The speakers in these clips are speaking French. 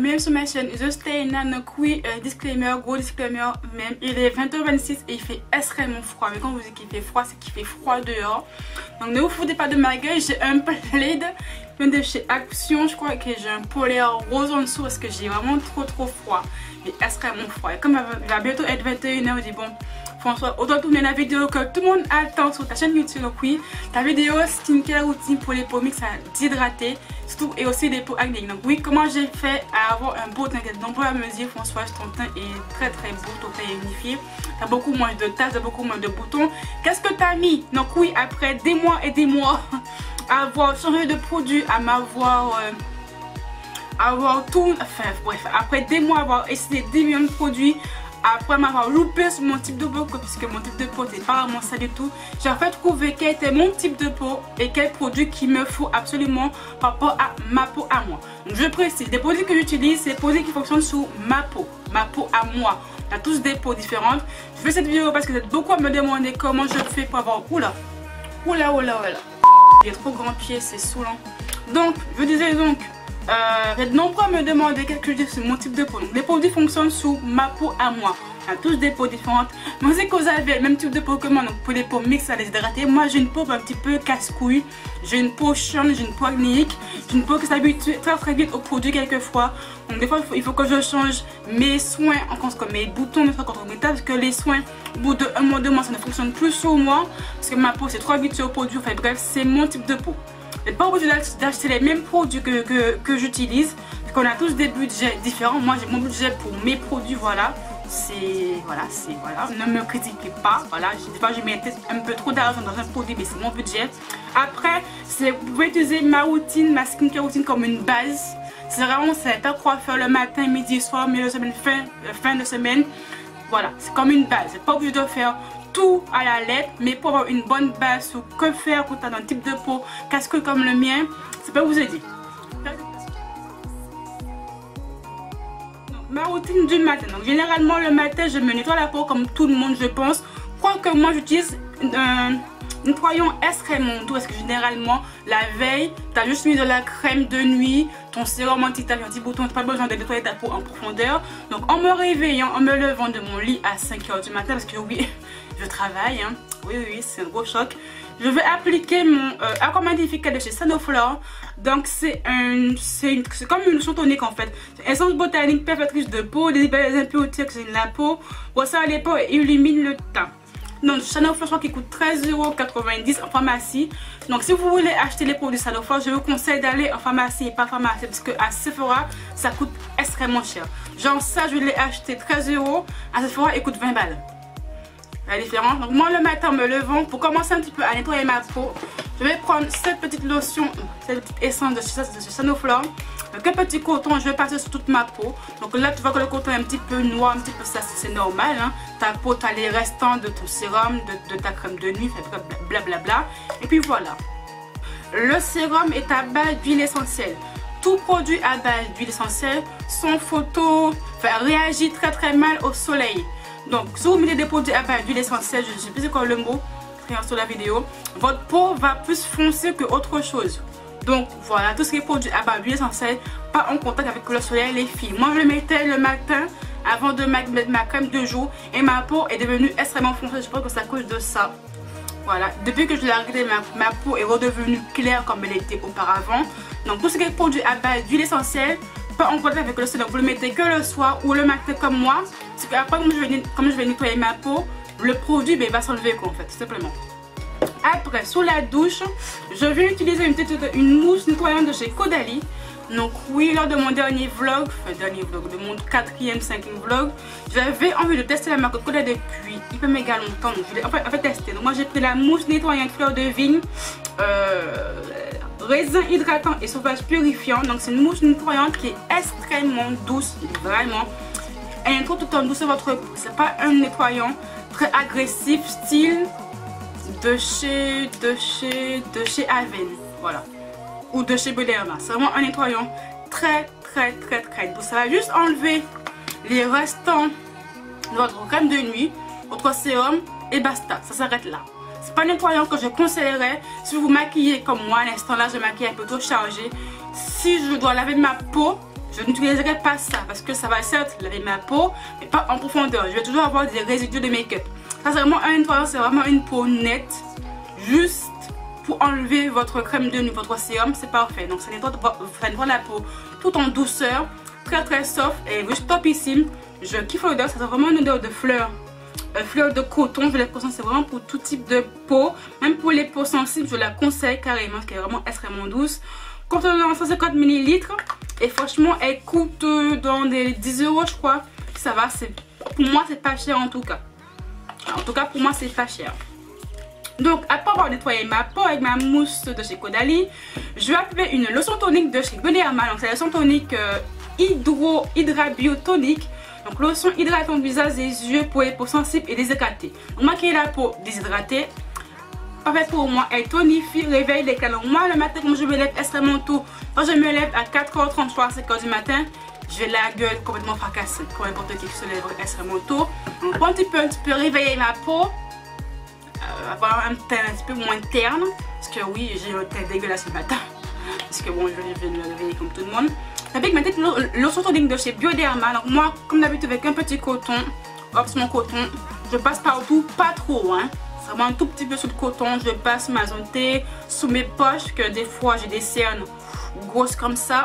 bienvenue sur ma chaîne. Je suis donc oui, disclaimer, gros disclaimer même. Il est 20h26 et il fait extrêmement froid. Mais quand vous dites qu'il fait froid, c'est qu'il fait froid dehors. Donc ne vous foutez pas de ma gueule. J'ai un plaid de chez Action. Je crois que j'ai un polaire rose en dessous parce que j'ai vraiment trop froid. Mais extrêmement froid. Et comme il va bientôt être 21h, je dis bon, François, autant tourner la vidéo que tout le monde attend sur ta chaîne YouTube. Donc oui, ta vidéo skincare routine pour les peaux mixtes à déshydrater, surtout et aussi les peaux acné. Donc oui, comment j'ai fait à avoir un beau teint. Donc pour me dire, François, ton teint est très beau, ton teint est unifié. T'as beaucoup moins de taches, beaucoup moins de boutons. Qu'est-ce que t'as mis? Donc oui, après des mois et des mois à avoir changé de produit, à m'avoir avoir tout, enfin bref, après des mois avoir essayé des millions de produits, après m'avoir loupé sur mon type de peau, puisque mon type de peau c'est pas vraiment ça du tout, j'ai en fait trouvé quel était mon type de peau et quel produit qu'il me faut absolument par rapport à ma peau à moi. Donc je précise, les produits que j'utilise, c'est des produits qui fonctionnent sur ma peau à moi. On a tous des peaux différentes. Je fais cette vidéo parce que vous êtes beaucoup à me demander comment je fais pour avoir... Oula. J'ai trop grand pied, c'est saoulant. Donc, je disais donc... vous êtes nombreux à me demander qu'est-ce que je dis sur mon type de peau. Donc, les produits fonctionnent sous ma peau à moi. On a tous des peaux différentes. Mais c'est que vous avez le même type de peau que moi. Donc pour les peaux mixtes à déshydrater, moi j'ai une peau un petit peu casse-couille. J'ai une peau chaude, j'ai une peau acnéique. J'ai une peau qui s'habitue très vite aux produits quelquefois. Donc des fois il faut que je change mes soins, comme mes boutons, mes soins contre mes taches, parce que les soins au bout de 1 mois, 2 mois ça ne fonctionne plus sur moi. Parce que ma peau c'est trop habituée aux produits. Enfin bref, c'est mon type de peau. Vous n'êtes pas obligé d'acheter les mêmes produits que j'utilise. Parce qu'on a tous des budgets différents. Moi j'ai mon budget pour mes produits, voilà. Voilà. Ne me critiquez pas. Voilà, des fois je mets un peu trop d'argent dans un produit, mais c'est mon budget. Après, vous pouvez utiliser ma routine, ma skincare routine comme une base. C'est vraiment ça, quoi faire le matin, midi, soir, milieu de semaine, fin de semaine. Voilà, c'est comme une base. Vous n'êtes pas obligé de faire tout à la lettre, mais pour avoir une bonne base sur que faire quand tu as un type de peau casse-couille comme le mien, ça peut vous aider. Ma routine du matin. Donc généralement le matin je me nettoie la peau comme tout le monde je pense. Quoique moi j'utilise un nettoyant extrêmement doux parce que généralement la veille tu as juste mis de la crème de nuit, ton sérum anti-tache, anti-bouton, tu n'as pas besoin de nettoyer ta peau en profondeur. Donc en me réveillant, en me levant de mon lit à 5 h du matin, parce que oui je travaille, hein. Oui c'est un gros choc. Je vais appliquer mon aqua magnifica de chez Sanoflore. Donc c'est comme une lotion tonique en fait. Essence botanique perfectrice de peau, délibère les impuretés que j'ai de la peau, resserre les peaux et illumine le teint. Donc Sanoflore qui coûte 13,90 € en pharmacie. Donc si vous voulez acheter les produits Sanoflore, je vous conseille d'aller en pharmacie et pas pharmacie, parce que à Sephora ça coûte extrêmement cher. Genre ça je l'ai acheté 13 €, à Sephora il coûte 20 balles. La différence. Donc moi le matin en me levant, pour commencer un petit peu à nettoyer ma peau, je vais prendre cette petite lotion, cette petite essence de chez Sanoflore. Donc un petit coton, je vais passer sur toute ma peau. Donc là tu vois que le coton est un petit peu noir, un petit peu ça, c'est normal, hein. Ta peau, tu as les restants de ton sérum, de ta crème de nuit, blablabla. Et puis voilà. Le sérum est à base d'huile essentielle. Tout produit à base d'huile essentielle, son photo, réagit très mal au soleil. Donc si vous mettez des produits à base d'huile essentielle, je ne sais plus c'est quoi le mot, sur la vidéo, votre peau va plus foncer que autre chose. Donc voilà, tout ce qui est produit à base d'huile essentielle, pas en contact avec le soleil les filles. Moi je le mettais le matin avant de mettre ma crème de jour et ma peau est devenue extrêmement foncée. Je pense que c'est à cause de ça. Voilà, depuis que je l'ai arrêté, ma peau est redevenue claire comme elle était auparavant. Donc tout ce qui est produit à base d'huile essentielle, pas en contact avec le soleil, donc vous le mettez que le soir ou le matin comme moi. Parce qu'après comme je vais nettoyer ma peau, le produit va s'enlever en fait, tout simplement. Après sous la douche, je vais utiliser une mousse nettoyante de chez Caudalie. Donc oui, lors de mon dernier vlog, de mon 4e, 5e vlog, j'avais envie de tester la marque Caudalie depuis hyper méga longtemps. Donc je l'ai en fait testé. Donc moi j'ai pris la mousse nettoyante fleur de vigne, raisin hydratant et sauvage purifiant. Donc c'est une mousse nettoyante qui est extrêmement douce, vraiment. Elle nettoie tout en douceur votre peau. C'est pas un nettoyant très agressif style de chez Aven, voilà, ou de chez Bederma. C'est vraiment un nettoyant très doux. Ça va juste enlever les restants de votre crème de nuit, votre sérum et basta. Ça s'arrête là. C'est pas un nettoyant que je conseillerais si vous vous maquillez comme moi. À l'instant là je maquille un peu trop chargé. Si je dois laver ma peau, je n'utiliserai pas ça parce que ça va certes laver ma peau, mais pas en profondeur. Je vais toujours avoir des résidus de make-up. Ça c'est vraiment un nettoyant, c'est vraiment une peau nette, juste pour enlever votre crème de nuit, votre sérum, c'est parfait. Donc ça nettoie la peau tout en douceur, très soft et juste topissime. Je kiffe l'odeur, ça sent vraiment une odeur de fleurs. Fleur de coton, je l'impression c'est vraiment pour tout type de peau, même pour les peaux sensibles, je la conseille carrément, parce qu'elle est vraiment extrêmement douce. Contenant 150 ml et franchement elle coûte dans les 10 € je crois. Ça va, pour moi c'est pas cher en tout cas. En tout cas pour moi c'est pas cher. Donc après avoir nettoyé ma peau avec ma mousse de chez Caudalie, je vais appliquer une lotion tonique de chez Bioderma. Donc c'est la lotion tonique hydrabiotonique. Donc lotion hydratante visage et yeux pour les peaux sensibles et déshydratées. Donc maquiller la peau déshydratée. Parfait pour moi, elle tonifie, réveille les canaux. Moi le matin comme je me lève extrêmement tôt, quand je me lève à 4h33 à 5h du matin, j'ai la gueule complètement fracassée. Pour n'importe qui se lève extrêmement tôt. Donc pour un petit peu réveiller ma peau, avoir un teint un petit peu moins terne. Parce que oui, j'ai un teint dégueulasse le matin. Parce que bon, je vais me réveiller comme tout le monde. Avec ma tête lotion tonique de chez Bioderma. Donc moi, comme d'habitude avec un petit coton, hop c'est mon coton, je passe partout, pas trop hein. C'est vraiment un tout petit peu sur le coton, je passe ma zone T, sous mes poches, que des fois j'ai des cernes grosses comme ça.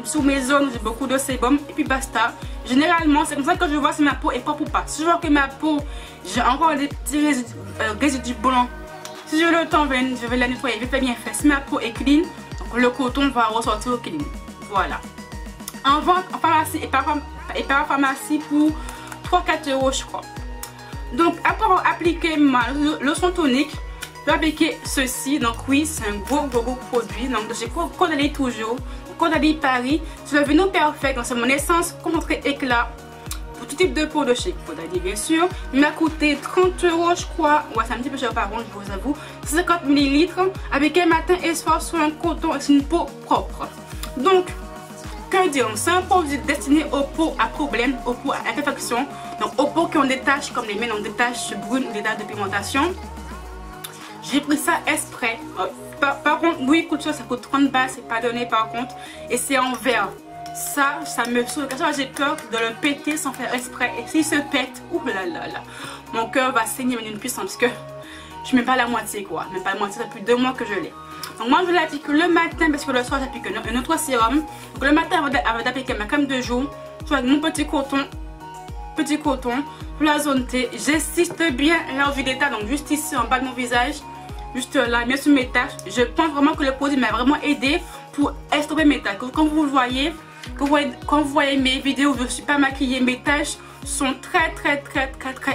Sous mes zones, j'ai beaucoup de sébum et puis basta. Généralement, c'est comme ça que je vois si ma peau est propre ou pas. Si je vois que ma peau, j'ai encore des petits résidus blancs, si j'ai le temps, je vais la nettoyer, je vais faire bien faire. Si ma peau est clean, donc le coton va ressortir au clean. Voilà. En vente en pharmacie et parapharmacie pour 3-4 € je crois. Donc après avoir appliqué ma lotion tonique, je vais appliquer ceci. Donc oui, c'est un gros produit. Donc de chez Caudalie toujours. Caudalie Paris. C'est le Vino Perfect. Donc c'est mon essence concentré éclat. Pour tout type de peau de chez Caudalie bien sûr. Il m'a coûté 30 € je crois. Ouais, c'est un petit peu cher par contre, je vous avoue. 50 ml. Avec un matin et soir sur un coton et c'est une peau propre. Donc, que dire, c'est un produit destiné aux peaux à problème, aux peaux à imperfection, donc aux peaux qui ont des taches comme les miennes, donc des taches brunes ou des taches de pigmentation. J'ai pris ça exprès. Par contre, oui, coûte cher, ça coûte 30 balles, c'est pas donné par contre. Et c'est en verre. Ça me saoule. J'ai peur de le péter sans faire exprès. Et s'il se pète, oulala, mon cœur va saigner d'une puissance parce que je mets pas la moitié quoi. Même pas la moitié, ça fait 2 mois que je l'ai. Donc moi je l'applique le matin parce que le soir j'applique un autre sérum. Donc le matin avant d'appliquer ma crème de jour, je fais avec mon petit coton pour la zone T. J'assiste bien là où j'ai des taches, donc juste ici en bas de mon visage, juste là, bien sur mes taches. Je pense vraiment que le produit m'a vraiment aidé pour estomper mes taches. Quand vous le voyez, quand vous voyez mes vidéos où je ne suis pas maquillée, mes taches sont très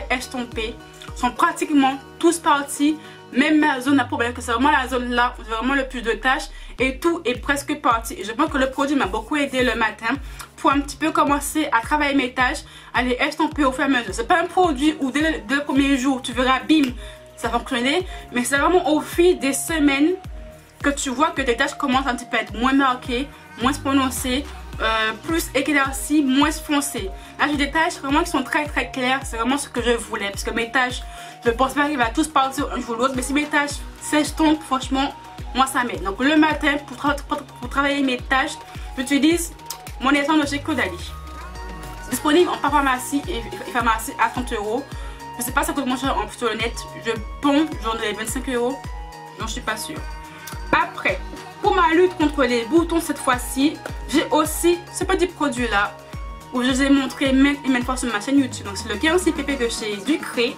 estompées, sont pratiquement tous partis. Même ma zone à problème, que c'est vraiment la zone là où j'ai vraiment le plus de taches et tout est presque parti. Et je pense que le produit m'a beaucoup aidé le matin pour un petit peu commencer à travailler mes taches, à les estomper au fur et à mesure. C'est pas un produit où dès le premier jour tu verras bim ça fonctionnait, mais c'est vraiment au fil des semaines que tu vois que tes taches commencent un petit peu à être moins marquées, moins prononcées, plus éclaircies, moins foncées. Là j'ai des taches vraiment qui sont très claires, c'est vraiment ce que je voulais parce que mes taches, je pense pas qu'il va tous partir un jour ou l'autre, mais si mes taches s'estompent, franchement, moi ça m'aide. Donc le matin, pour travailler mes taches, j'utilise mon essence de chez Caudalie. Disponible en pharmacie et pharmacie à 30 €. Je sais pas ça coûte moins cher sur le net. Je pense genre de 25 €. J'en suis pas sûre. Après, pour ma lutte contre les boutons cette fois-ci, j'ai aussi ce petit produit là où je vous ai montré maintes fois sur ma chaîne YouTube. Donc c'est le 46 pp de chez Ducré.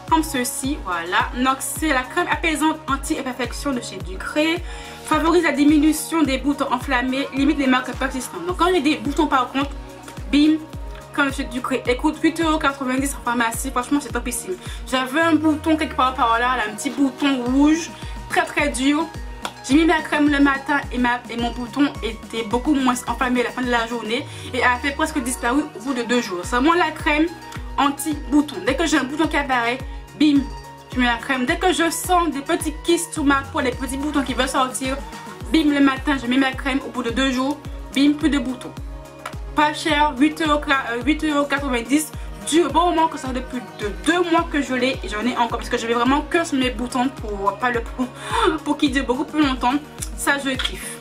Comme ceci, voilà. Donc c'est la crème apaisante anti-imperfection de chez Ducré. Favorise la diminution des boutons enflammés, limite les marques persistantes. Donc quand j'ai des boutons par contre, bim, comme chez Ducré, écoute, 8,90 € en pharmacie, franchement c'est topissime. J'avais un bouton quelque part par là, un petit bouton rouge, très dur. J'ai mis ma crème le matin et mon bouton était beaucoup moins enflammé à la fin de la journée et a fait presque disparu au bout de 2 jours. C'est vraiment la crème anti-bouton. Dès que j'ai un bouton qui apparaît, bim, je mets la crème. Dès que je sens des petits kystes sous ma peau, des petits boutons qui veulent sortir, bim, le matin, je mets ma crème. Au bout de 2 jours, bim, plus de boutons. Pas cher, 8,90 €. Du bon moment que ça fait depuis 2 mois que je l'ai et j'en ai encore parce que je vais vraiment que sur mes boutons pour qu'il dure beaucoup plus longtemps. Ça, je kiffe.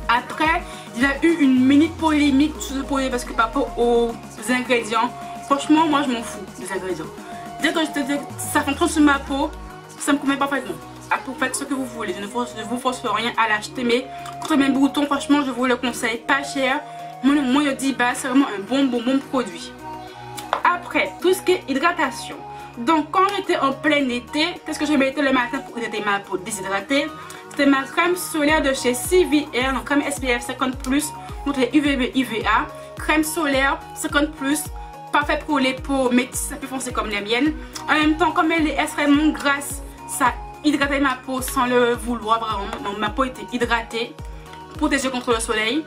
Après, Il y a eu une mini polémique sur le produit parce que par rapport aux ingrédients, franchement, moi je m'en fous des ingrédients. Dès que je te dis que ça fonctionne sur ma peau, ça me convient parfaitement. Vous faites ce que vous voulez, je ne vous force rien à l'acheter, mais contre mes boutons, franchement, je vous le conseille, pas cher. Moins de 10 balles, c'est vraiment un bon produit. Après, tout ce qui est hydratation. Donc, quand j'étais en plein été, qu'est-ce que je mettais le matin pour hydrater ma peau déshydratée? C'était ma crème solaire de chez CVR, donc crème SPF 50+, contre les UVB UVA. Crème solaire 50+, parfait pour les peaux métisses, un peu foncées comme les miennes. En même temps, comme elle est extrêmement grasse, ça hydratait ma peau sans le vouloir vraiment. Donc, ma peau était hydratée, protégée contre le soleil.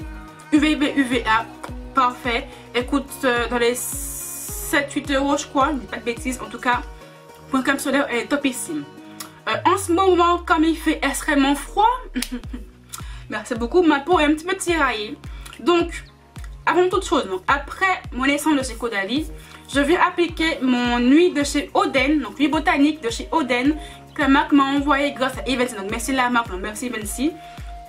UVB UVA, parfait. Elle coûte dans les 7-8 euros, je crois, je ne dis pas de bêtises. En tout cas, pour une crème solaire, elle est topissime. En ce moment, comme il fait extrêmement froid, merci beaucoup, ma peau est un petit peu tiraillée. Donc, avant toute chose, donc, après mon essence de chez Caudalie, je vais appliquer mon huile de chez Oden, donc huile botanique de chez Oden, que la marque m'a envoyé grâce à Evency. Donc, merci la marque, donc merci Evency.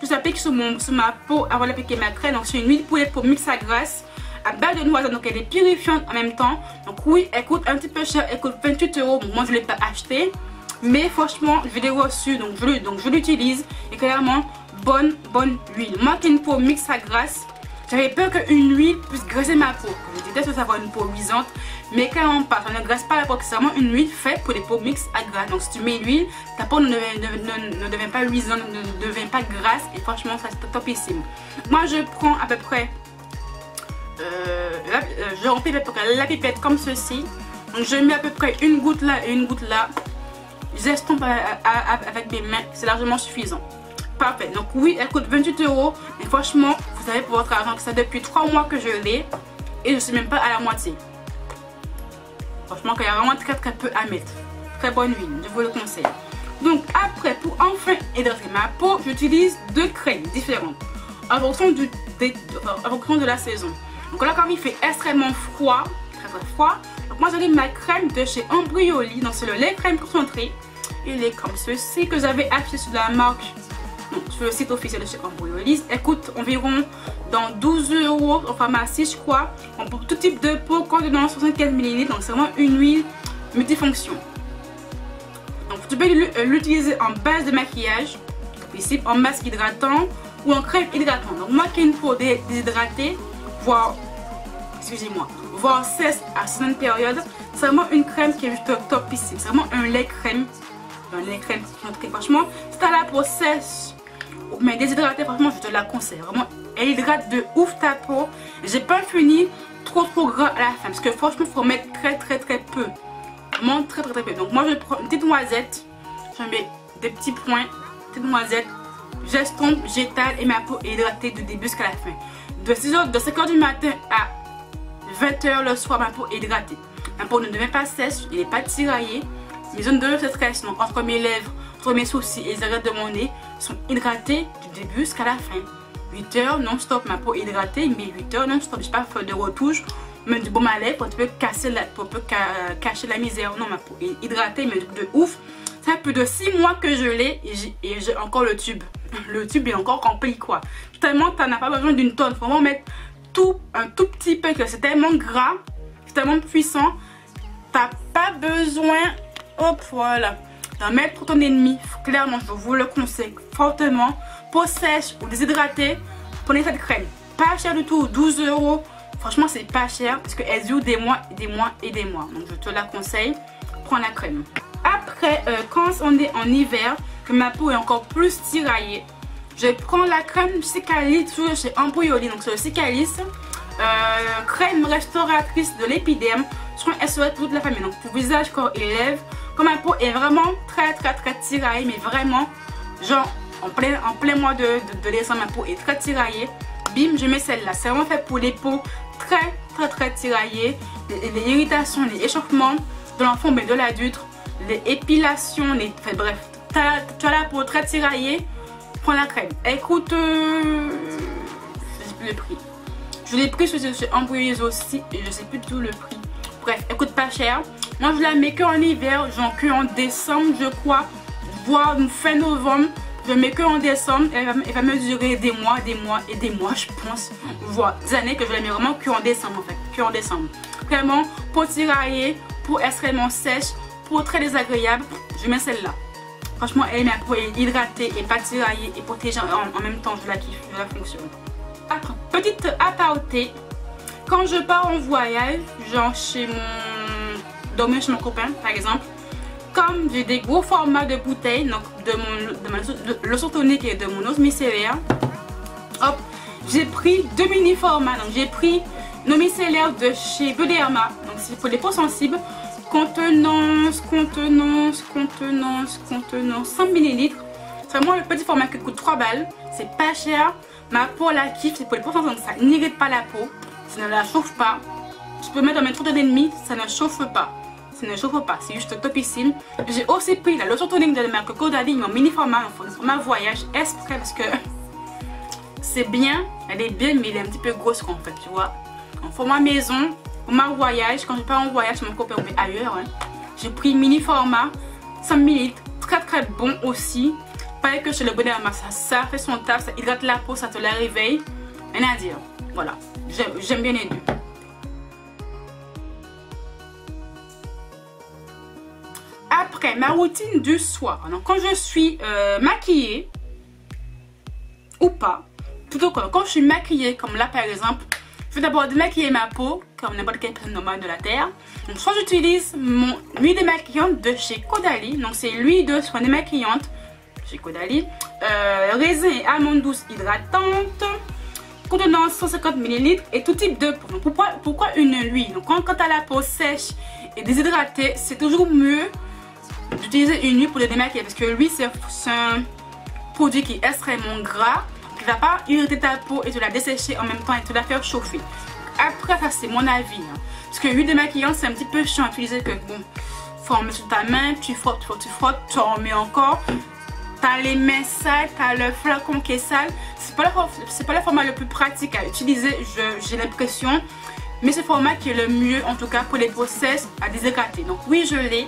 Je l'applique sur ma peau avant d'appliquer ma crème. Donc, c'est une huile pour les peaux mixte à grasse à base de noisette, donc elle est purifiante en même temps. Donc oui, elle coûte un petit peu cher, elle coûte 28 euros. Bon, moi je ne l'ai pas acheté, mais franchement je l'ai reçu, donc je l'utilise. Et clairement, bonne huile. Moi qui ai une peau mixte à grasse, j'avais peur qu'une huile puisse graisser ma peau. Je déteste avoir une peau luisante, mais clairement pas, ça ne graisse pas la peau, c'est vraiment une huile faite pour les peaux mixtes à grasse. Donc si tu mets l'huile, ta peau ne devient pas luisante, ne devient pas grasse, et franchement ça c'est topissime. Moi je prends à peu près je remplis la pipette comme ceci. Donc je mets à peu près une goutte là et une goutte là. J'estompe avec mes mains, c'est largement suffisant. Parfait. Donc oui, elle coûte 28 euros, mais franchement, vous savez pour votre argent que ça depuis 3 mois que je l'ai et je ne suis même pas à la moitié. Franchement, il y a vraiment très peu à mettre. Très bonne huile, je vous le conseille. Donc après, pour enfin hydrater ma peau, j'utilise 2 crèmes différentes en fonction de la saison. Donc là, comme il fait extrêmement froid, très froid, donc moi j'ai ma crème de chez Embryoli. Donc c'est le lait crème concentré. Il est comme ceci que j'avais acheté sur la marque, donc sur le site officiel de chez Embryoli. Elle coûte environ dans 12 euros en pharmacie, je crois. Donc pour tout type de peau, contenant 75 ml. Donc c'est vraiment une huile multifonction. Donc tu peux l'utiliser en base de maquillage, ici en masque hydratant ou en crème hydratante. Donc moi qui ai une peau déshydratée, voire sèche à certaines périodes, c'est vraiment une crème qui est juste top ici. C'est vraiment un lait crème. Franchement, si t'as la peau sèche mais déshydratée, franchement je te la conseille. Vraiment, elle hydrate de ouf ta peau. J'ai pas fini trop gras à la fin parce que franchement il faut mettre très peu. Vraiment très peu. Donc moi je prends une petite noisette, je mets des petits points, petite noisette, j'estompe, j'étale et ma peau est hydratée du début jusqu'à la fin. De 5h du matin à 20h le soir, ma peau est hydratée. Ma peau ne devient pas sèche, elle n'est pas tiraillée. Mes zones de stress, donc entre mes lèvres, entre mes sourcils et les arêtes de mon nez, sont hydratées du début jusqu'à la fin. 8h non-stop, ma peau est hydratée, mais 8h non-stop. Je ne vais pas faire de retouche, même du baume à lèvres, tu peux cacher la misère. Non, ma peau est hydratée, mais de ouf. Ça fait plus de 6 mois que je l'ai et j'ai encore le tube. Le tube est encore rempli quoi. Tellement tu n'as pas besoin d'une tonne. Faut vraiment mettre un tout petit peu. C'est tellement gras, c'est tellement puissant. T'as pas besoin, hop voilà, d'en mettre pour ton ennemi. Clairement, je vous le conseille fortement. Peau sèche ou déshydratée, prenez cette crème. Pas cher du tout, 12 euros. Franchement, c'est pas cher parce qu'elle dure des mois. Donc je te la conseille. Prends la crème. Après, quand on est en hiver, que ma peau est encore plus tiraillée, je prends la crème Cicalis toujours chez Embryoli. Donc c'est le Cicalis, crème restauratrice de l'épiderme, soin SOS pour toute la famille. Donc pour visage, corps et lèvres. Quand ma peau est vraiment très tiraillée, mais vraiment genre en plein mois de décembre, ma peau est très tiraillée. Bim, je mets celle-là. C'est vraiment fait pour les peaux très tiraillées, les irritations, les échauffements de l'enfant mais de l'adulte, les épilations, enfin bref, tu as la peau très tiraillée, prends la crème. Elle coûte, je sais plus le prix. Je l'ai pris chez Embryoli aussi et je sais plus du tout le prix. Bref, elle coûte pas cher. Moi je la mets que en hiver, genre que en décembre je crois, voire fin novembre. Je mets que en décembre. Elle va me durer des mois et des mois, je pense. Voire des années que je la mets vraiment que en décembre en fait. Que en décembre. Vraiment, pour tirailler, pour extrêmement sèche, pour très désagréable, je mets celle-là. Franchement, elle est ma peau est hydratée et pas tiraillée et protégée en même temps. Je la kiffe, je la fonctionne. Après, petite aparté. Quand je pars en voyage, genre dormir chez mon copain par exemple, comme j'ai des gros formats de bouteilles, donc de ma lotion tonique et de mon eau micellaire, hop, j'ai pris 2 mini formats. Donc j'ai pris l'eau micellaire de chez Bioderma, donc c'est pour les peaux sensibles, contenance 100 ml. C'est vraiment le petit format qui coûte 3 balles, c'est pas cher. Ma peau la kiffe, c'est pour les peaux sensibles, donc ça n'irrite pas la peau, ça ne la chauffe pas. Je peux mettre dans mes 30 ça ne chauffe pas. Ça ne chauffe pas, c'est juste topissime. J'ai aussi pris la lotion tonique de la marque Caudalie, mon mini format, format voyage exprès parce que c'est bien, elle est bien, mais elle est un petit peu grosse en fait, tu vois. En format maison, format voyage, quand je pars en voyage, mon copain ou ailleurs, hein, j'ai pris mini format, 100 ml, très bon aussi. Pareil que chez le Bioderma, ça fait son taf, ça hydrate la peau, ça te la réveille. Rien à dire, voilà, j'aime bien les deux. Après, ma routine du soir. Donc, quand je suis maquillée, ou pas, plutôt quand je suis maquillée, comme là par exemple, je vais d'abord démaquiller ma peau, comme n'importe quelle personne normale de la terre. Donc, soit j'utilise mon huile démaquillante de chez Caudalie. Donc, c'est l'huile de soin démaquillante chez Caudalie. Raisin et amande douce hydratante. Contenance 150 ml et tout type de peau. Donc, pourquoi une huile? Donc, quand tu as la peau sèche et déshydratée, c'est toujours mieux d'utiliser une huile pour le démaquiller parce que l'huile c'est un produit qui est extrêmement gras, qui ne va pas irriter ta peau et te la dessécher en même temps et te la faire chauffer. Après, ça c'est mon avis, hein. Parce que l'huile démaquillante c'est un petit peu chiant à utiliser, que bon, faut en mettre sur ta main, tu frottes, tu en mets encore, t'as les mains sales, t'as le flacon qui est sale. C'est pas le format le plus pratique à utiliser, j'ai l'impression, mais c'est le format qui est le mieux en tout cas pour les peaux sèches à déshydrater. Donc oui, je l'ai.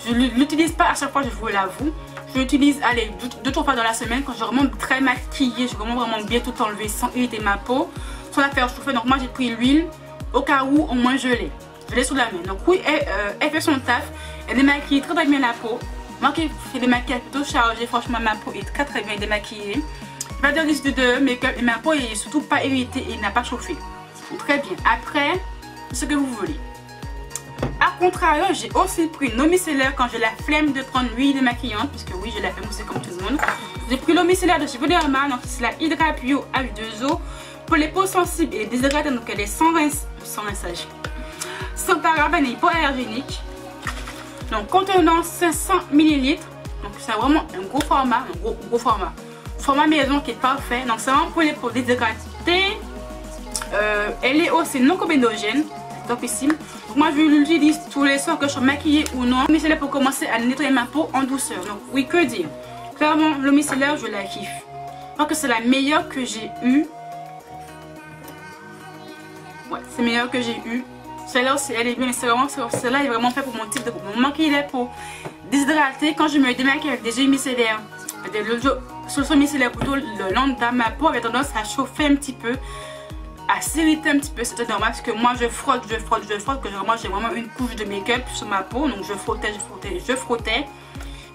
Je ne l'utilise pas à chaque fois, je vous l'avoue. Je l'utilise, allez, 2-3 fois dans la semaine quand je suis vraiment très maquillée. Je veux vraiment bien tout enlever sans irriter ma peau, sans la faire chauffer. Donc moi j'ai pris l'huile au cas où au moins je l'ai. Je l'ai sous la main. Donc oui, elle fait son taf. Elle démaquille très bien la peau. Moi qui fais des maquillages plutôt chargés, franchement ma peau est très bien démaquillée. Pas de risque de make-up et ma peau est surtout pas irritée et n'a pas chauffé. Donc, très bien. Après, ce que vous voulez. A contrario, j'ai aussi pris une eau micellaire quand j'ai la flemme de prendre l'huile démaquillante, puisque oui, j'ai la flemme aussi comme tout le monde. J'ai pris l'eau micellaire de chez Bioderma, donc c'est la Hydra Bio H2O pour les peaux sensibles et déshydratantes, donc elle est sans rinçage, sans parabènes et hypoallergénique. Donc contenance 500 ml, donc c'est vraiment un gros format, format maison qui est parfait. Donc c'est vraiment pour les peaux déshydratées. Elle est aussi non comédogène. Topissime. Donc moi je l'utilise tous les soirs que je suis maquillée ou non. L'eau micellaire pour commencer à nettoyer ma peau en douceur. Donc oui, que dire. Clairement l'eau micellaire je la kiffe. Je crois que c'est la meilleure que j'ai eue. Ouais, c'est la meilleure que j'ai eue. Celle-là aussi elle est bien, mais celle-là est vraiment faite pour mon type de peau. Mon maquiller la peau déshydratée. Quand je me démaquille avec des huiles micellaires, des solutions micellaires plutôt le lendemain, ma peau avait tendance à chauffer un petit peu, à s'irriter un petit peu. C'était normal parce que moi je frotte, que j'ai vraiment une couche de make-up sur ma peau. Donc je frottais,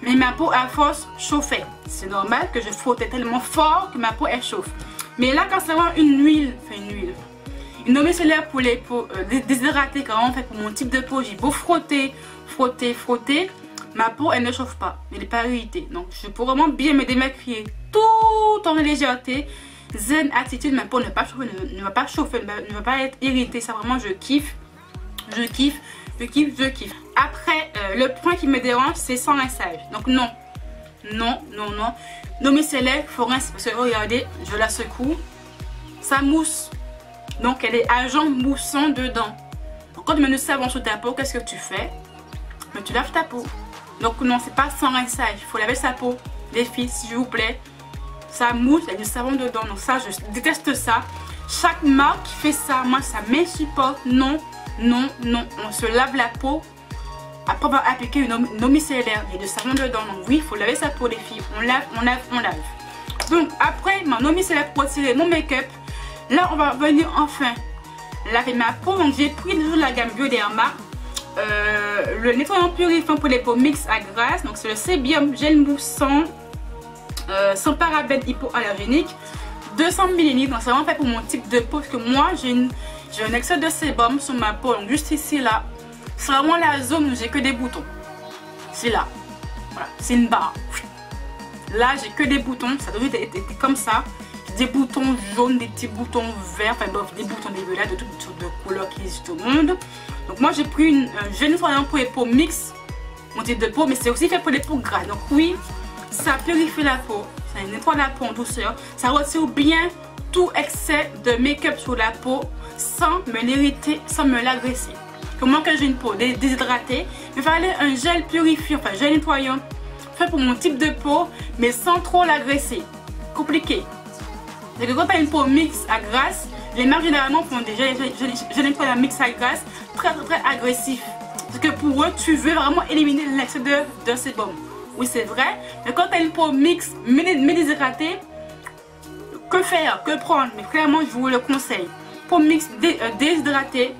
mais ma peau à force chauffait. C'est normal que je frottais tellement fort que ma peau elle chauffe. Mais là quand c'est vraiment une eau micellaire pour les peaux déshydratées, vraiment fait pour mon type de peau, j'ai beau frotter, ma peau elle ne chauffe pas, elle n'est pas irritée. Donc je peux vraiment bien me démaquiller tout en légèreté. Zen attitude, ma peau ne va pas chauffer, ne va pas être irritée. Ça vraiment je kiffe. Après le point qui me dérange c'est sans rinçage. Donc non. L'eau micellaire faut rincer parce que regardez, je la secoue, ça mousse. Donc elle est agent moussant dedans. Donc, quand tu mets du savon sur ta peau, qu'est-ce que tu fais? Mais tu laves ta peau. Donc non, c'est pas sans rinçage. Il faut laver sa peau. Les filles, s'il vous plaît. Ça mousse, il y a du savon dedans. Donc ça, je déteste ça. Chaque marque qui fait ça, moi ça m'insupporte. Non. On se lave la peau après avoir appliqué une eau micellaire et de savon dedans. Donc oui, il faut laver sa peau les filles. On lave, on lave, on lave. Donc après ma eau micellaire pour retirer mon make-up, là on va venir enfin laver ma peau. Donc j'ai pris toujours la gamme Bioderma. Le nettoyant purifiant pour les peaux mixtes à grasse. Donc c'est le Sébium Gel Moussant sans parabènes hypoallergéniques. 200 ml. Donc c'est vraiment fait pour mon type de peau. Parce que moi j'ai un excès de sébum sur ma peau. Donc juste ici là. C'est vraiment la zone où j'ai que des boutons. C'est là. Voilà. C'est une barre. Là j'ai que des boutons. Ça devrait être comme ça. Des boutons jaunes, des petits boutons verts, enfin bref, des boutons dégueulasses de toutes sortes de couleurs qui existent au monde. Donc moi j'ai pris un gel nettoyant pour les peaux mixtes, mon type de peau, mais c'est aussi fait pour les peaux grasses. Donc oui, ça purifie la peau, ça nettoie la peau en douceur, ça retire bien tout excès de make-up sur la peau sans me l'irriter, sans me l'agresser. Comme moi que j'ai une peau déshydratée, il fallait un gel purifiant, enfin gel nettoyant fait pour mon type de peau, mais sans trop l'agresser. Compliqué. C'est que quand tu as une peau mixte à grasse, les marques généralement font des gels nettoyants mixte à grasse très agressifs. Parce que pour eux, tu veux vraiment éliminer l'excès de sébum. Oui, c'est vrai. Mais quand tu as une peau mixte mais déshydratée, que faire? Que prendre? Mais clairement, je vous le conseille. Peau mixte déshydratée,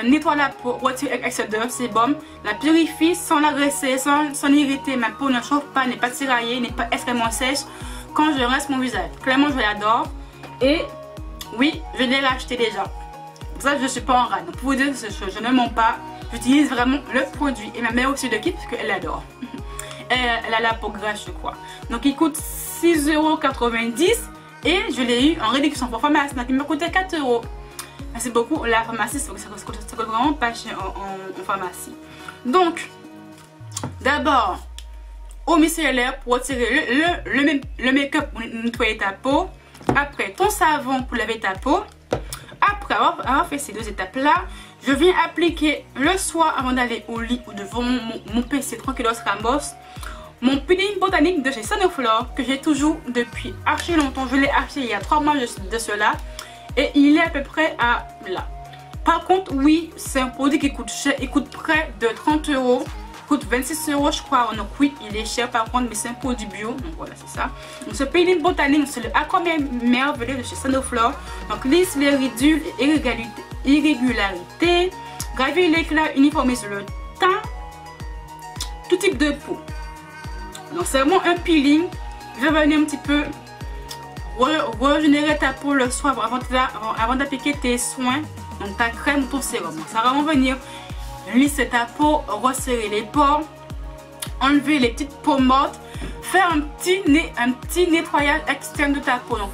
nettoie la peau, retire l'excès de sébum, la purifie sans l'agresser, sans l'irriter. Ma peau ne chauffe pas, n'est pas tiraillée, n'est pas extrêmement sèche. Quand je rince mon visage, clairement je l'adore. Et oui, je l'ai racheté déjà. Pour ça je ne suis pas en rade. Donc pour vous dire, je ne mens pas. J'utilise vraiment le produit. Et ma mère aussi de qui parce qu'elle l'adore. Elle a la peau grasse je crois. Donc il coûte 6,90 € et je l'ai eu en réduction pour pharmacie. Donc il me coûtait 4 €. Merci beaucoup la pharmacie, ça coûte vraiment pas cher en pharmacie. Donc d'abord eau micellaire pour retirer le make-up pour nettoyer ta peau. Après ton savon pour laver ta peau. Après avoir fait ces deux étapes là, je viens appliquer le soir avant d'aller au lit ou devant mon PC tranquillos ramos mon peeling botanique de chez Sonoflore que j'ai toujours depuis archi longtemps. Je l'ai acheté il y a 3 mois de cela et il est à peu près à là. Par contre oui, c'est un produit qui coûte cher, il coûte près de 30 €. Coûte 26 € je crois. Donc oui, il est cher par contre, mais c'est un produit bio. Donc voilà, c'est ça. Donc ce peeling botanique, c'est le Aqua Merveilleux de chez Sonoflore. Donc lisse les ridules et irrégularités, gravir l'éclat, uniformise le teint, tout type de peau. Donc c'est vraiment un peeling. Je vais venir un petit peu régénérer ta peau le soir avant d'appliquer tes soins, donc ta crème ou ton sérum. Donc, ça va vraiment venir lisser ta peau, resserrer les pores, enlever les petites peaux mortes, faire un petit nettoyage externe de ta peau. Donc,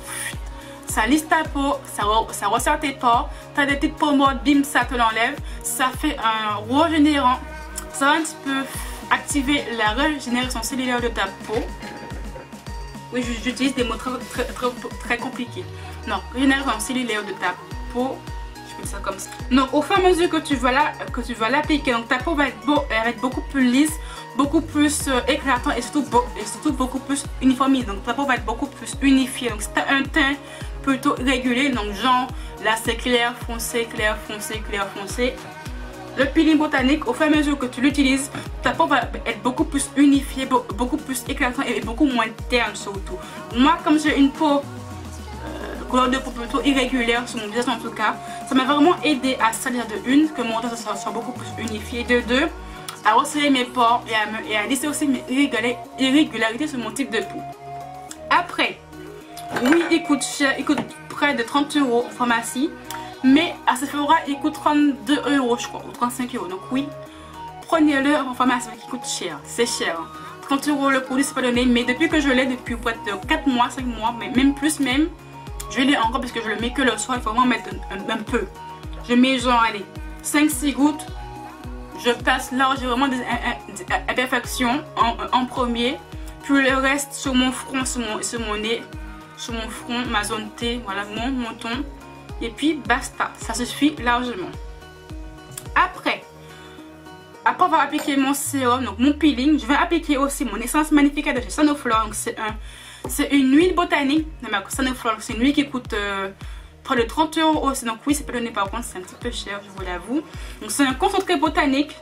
ça lisse ta peau, ça resserre tes pores. Tu as des petites peaux mortes, bim, ça te l'enlève. Ça fait un régénérant. Ça va un petit peu activer la régénération cellulaire de ta peau. Oui, j'utilise des mots très compliqués. Non, régénération cellulaire de ta peau. Ça comme ça. Donc au fur et à mesure que tu vas l'appliquer, donc ta peau va être beaucoup plus lisse, beaucoup plus éclatante et surtout beaucoup plus uniformisée. Donc ta peau va être beaucoup plus unifiée. Donc si tu as un teint plutôt régulier, donc genre là c'est clair, foncé, clair, foncé, clair, foncé. Le peeling botanique, au fur et à mesure que tu l'utilises, ta peau va être beaucoup plus unifiée, beaucoup plus éclatante et beaucoup moins terne surtout. Moi comme j'ai une peau couleur de peau plutôt irrégulière sur mon visage en tout cas, ça m'a vraiment aidé à salir de une, que mon teint soit beaucoup plus unifié, de deux, à resserrer mes pores et à lisser aussi mes irrégularités sur mon type de peau. Après, oui il coûte cher, il coûte près de 30 € en pharmacie, mais à Sephora il coûte 32 € je crois, ou 35 €. Donc oui, prenez-le en pharmacie qui coûte cher, c'est cher. 30 € le produit c'est pas donné, mais depuis que je l'ai, depuis peut-être 4 mois, 5 mois, mais même plus même, je l'ai encore parce que je le mets que le soir, il faut vraiment mettre un peu. Je mets genre, allez, 5-6 gouttes. Je passe là où j'ai vraiment des imperfections en premier. Puis le reste sur mon front, sur mon nez, sur mon front, ma zone T, voilà, mon menton. Et puis basta, ça suffit largement. Après avoir appliqué mon sérum, donc mon peeling, je vais appliquer aussi mon essence magnifique de chez Sonoflore. Donc c'est une huile botanique de ma Sonoflore. C'est une huile qui coûte près de 30 € aussi. Donc oui, c'est pas donné par contre, c'est un petit peu cher, je vous l'avoue. Donc c'est un concentré botanique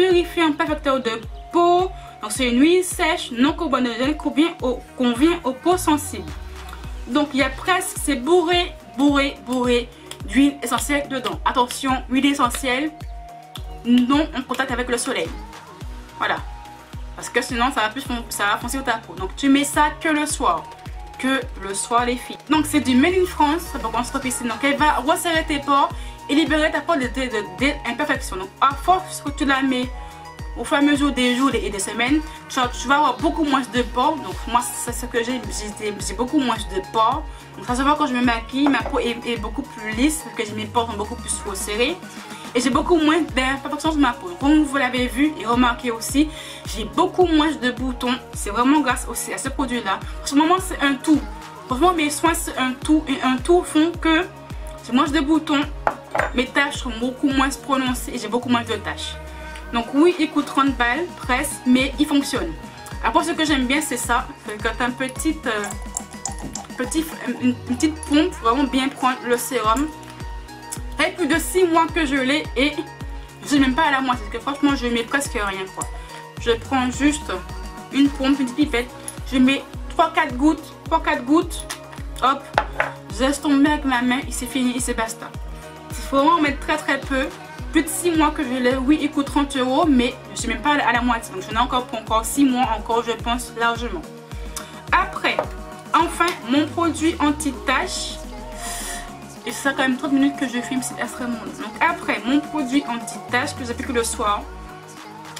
purifiant perfecteur de peau. Donc c'est une huile sèche, non carbonogène, convient aux peaux sensibles. Donc il y a presque, c'est bourré d'huile essentielle dedans. Attention, huile essentielle non en contact avec le soleil. Voilà. Parce que sinon ça va foncer sur ta peau. Donc tu mets ça que le soir. Les filles. Donc c'est du Made in France. Ça peut construire ici. Donc elle va resserrer tes pores et libérer ta peau d'imperfections. Donc à force que tu la mets au fur et à mesure des jours et des semaines, tu vas avoir beaucoup moins de pores. Donc moi c'est ce que j'ai beaucoup moins de pores. Donc ça se voit quand je me maquille, ma peau est beaucoup plus lisse parce que mes pores sont beaucoup plus resserrés. Et j'ai beaucoup moins d'imperfections sur ma peau. Comme vous l'avez vu et remarqué aussi, j'ai beaucoup moins de boutons. C'est vraiment grâce aussi à ce produit là. En ce moment c'est un tout. Franchement mes soins c'est un tout. Et un tout font que j'ai moins de boutons. Mes taches sont beaucoup moins prononcées et j'ai beaucoup moins de taches. Donc oui, il coûte 30 balles presque, mais il fonctionne. Après ce que j'aime bien c'est ça. Quand tu as une petite pompe, vraiment bien prendre le sérum. Ça fait plus de 6 mois que je l'ai et je n'ai même pas à la moitié. Parce que franchement je mets presque rien quoi. Je prends juste une pompe, une petite pipette. Je mets 3-4 gouttes. Hop. J'estompe avec ma main et c'est fini et c'est basta. Il faut vraiment en mettre très peu. Plus de 6 mois que je l'ai. Oui, il coûte 30 €, mais je n'ai même pas à la moitié. Donc, j'en ai encore pour encore 6 mois, encore, je pense, largement. Après, enfin, mon produit anti-tache. Et ça, quand même 30 minutes que je filme, c'est extrêmement long. Donc, après, mon produit anti-tache que j'applique le soir.